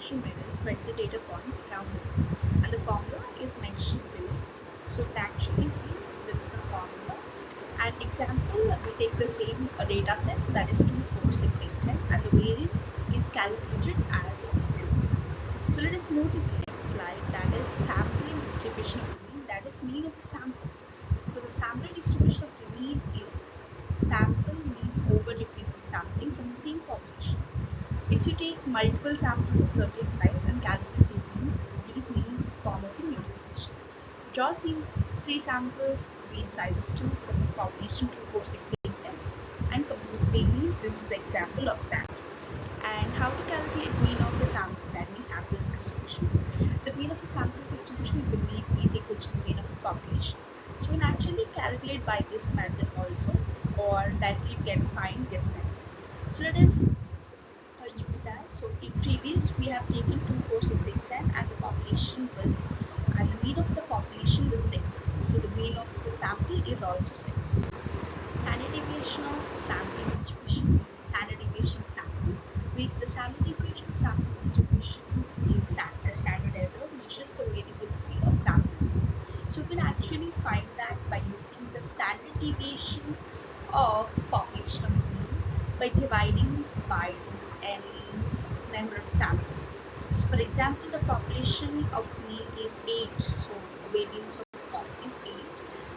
distribution measures spread the data points around it, and the formula is mentioned below. So to actually see, this is the formula. An example, we take the same data sets, that is 2, 4, 6, 8, 10, and the variance is calculated as below. So let us move to the next slide, that is sampling distribution of the mean, that is mean of the sample. So the sample distribution of the mean is sample means over repeated sampling from the same population. If you take multiple samples of certain size and calculate the means, these means form of the mean distribution. Draw three samples mean size of 2 from the population 2, 4, 6, 8, 10 and compute the means. This is the example of that. And how to calculate mean of a sample, that means sample distribution. The mean of a sample distribution is a mean is equal to the mean of the population. So you can actually calculate by this method also, or directly you can find this method. So let us use that. So in previous we have taken 2, 4, 6, 8, 10 and the population was, and the mean of the population was 6. So the mean of the sample is also 6. Standard deviation of sampling distribution. Standard deviation of sample. The standard deviation of sample distribution is standard error, measures the variability of sample means. So you can actually find that by using the standard deviation of population of mean by dividing by n's number of samples. So for example, the population of mean is 8, so variance of pop is 8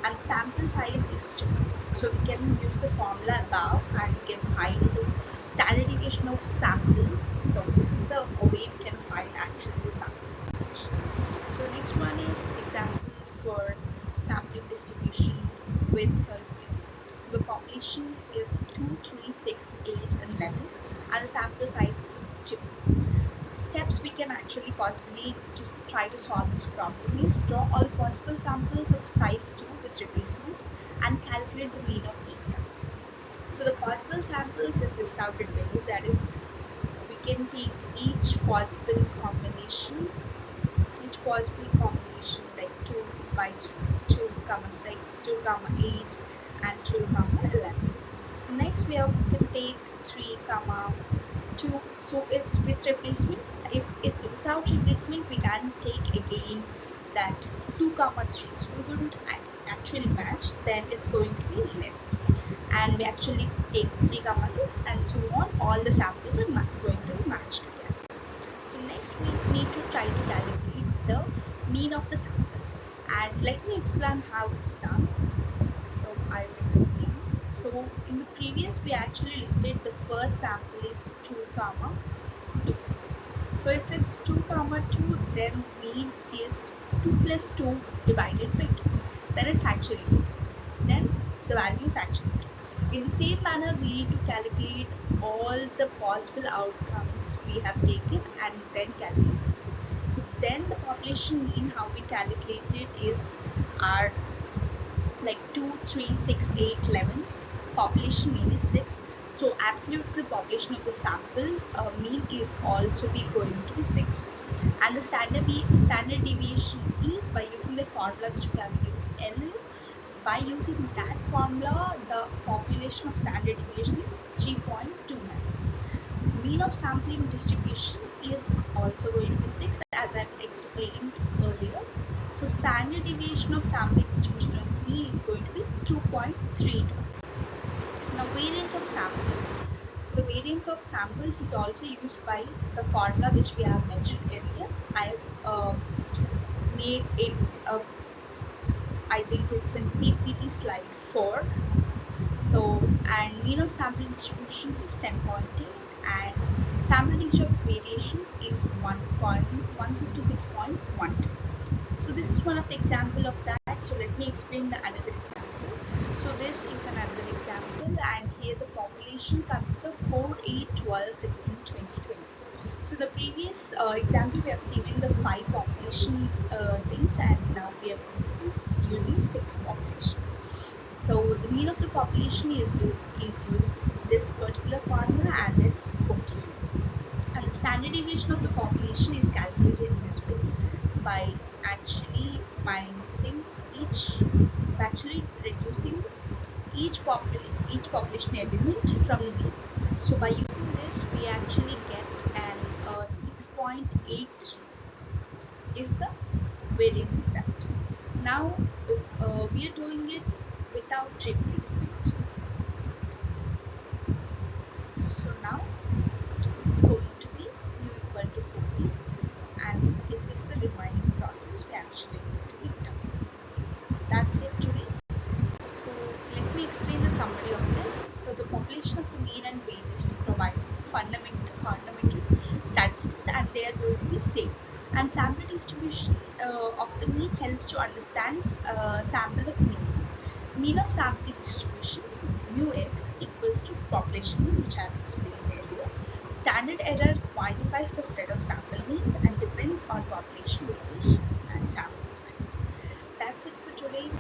and sample size is 2. So we can use the formula above and we can find the standard deviation of sample. So this is the way we can find actually the sample distribution. So next one is example for sampling distribution with replacement. So the population is 2, 3, 6, 8 and 11 and the sample size is 2. The steps we can actually possibly to try to solve this problem is draw all possible samples of size 2 with replacement and calculate the mean of each sample. So the possible samples is listed out below, that is we can take each possible combination like 2 by 3, 2, 6, 2, 8 and 2, 11. So next we can take 3, 2. So it's with replacement. If it's without replacement, we can take again that 2, 3. So we wouldn't actually match, then it's going to be less. And we actually take 3, 6 and so on. All the samples are going to match together. So next we need to try to calculate the mean of the samples. And let me explain how it's done. So I will explain. So in the previous we actually listed the first sample is 2, 2. So if it's 2, 2, then the mean is 2 plus 2 divided by 2. Then it's actually 2. Then the value is actually 2. In the same manner, we need to calculate all the possible outcomes we have taken and then calculate. So then the population mean, how we calculate it is our like 2, 3, 6, 8, 11's population mean is 6. So absolute population of the sample mean is also be going to be 6. And the standard deviation is by using the formula which we have used earlier. By using that formula, the population of standard deviation is 3.29. Mean of sampling distribution is also going to be 6 as I explained earlier. So standard deviation of sampling distribution of mean is going to be 2.32. Now variance of samples. So the variance of samples is also used by the formula which we have mentioned earlier. I made it I think it's in PPT slide 4. So, and mean of sampling distributions is 10.8 and sample digit of variations is 156.12. So this is one of the example of that. So let me explain the another example. So this is another example and here the population consists of 4, 8, 12, 16, 20, 20. So the previous example we have seen in the 5 population things and now we are using 6 population. So the mean of the population is used this particular formula and it's 14. And the standard deviation of the population is calculated in this way by actually reducing each population element from the mean. So by using this we actually get an 6.9 0.83 is the variance of that. Now we are doing it without replacement. So now it's going to be mu equal to 40, and this is the remaining process we actually need to be done. That's it today. So let me explain the summary of this. So the population of the mean and variance provide fundamental statistics, and they are going to be same. And sample distribution of the mean helps to understand sample of means. Mean of sampling distribution mu x equals to population mean, which I have explained earlier. Standard error quantifies the spread of sample means and depends on population weightage and sample size. That's it for today.